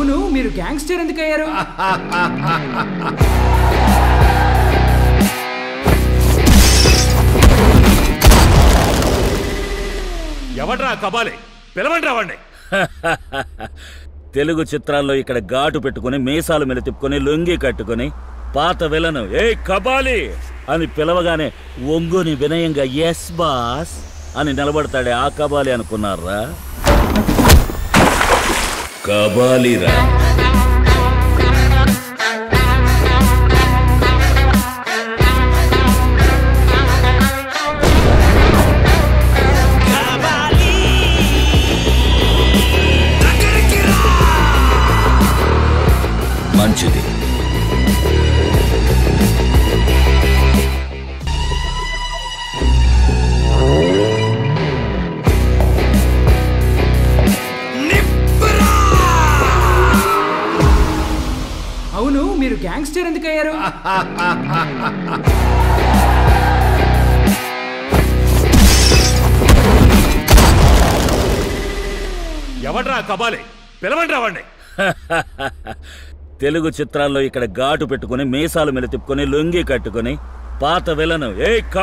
అవును, మీరు గ్యాంగ్స్టర్ ఎందుకు అయ్యారు? ఎవడ్రా కబాలి? పిలవండి రావండి. తెలుగు చిత్రాల్లో ఇక్కడ ఘాటు పెట్టుకుని మీసాలు మీద తిప్పుకొని లొంగి కట్టుకుని పాత విలను ఏ కబాలి అని పిలవగానే ఒంగుని వినయంగా ఎస్ బాస్ అని నిలబడతాడే ఆ కబాలి అనుకున్నారా? కబాలిరా. మంచిది. అవును, మీరు గ్యాంగ్స్టర్ ఎందుకు అయ్యారు? ఎవడ్రా కబాలి? పిలవండి రావండి. తెలుగు చిత్రాల్లో ఇక్కడ ఘాటు పెట్టుకుని మీసాలు మీద తిప్పుకొని లొంగి కట్టుకుని పాత విలను ఏ కబాలి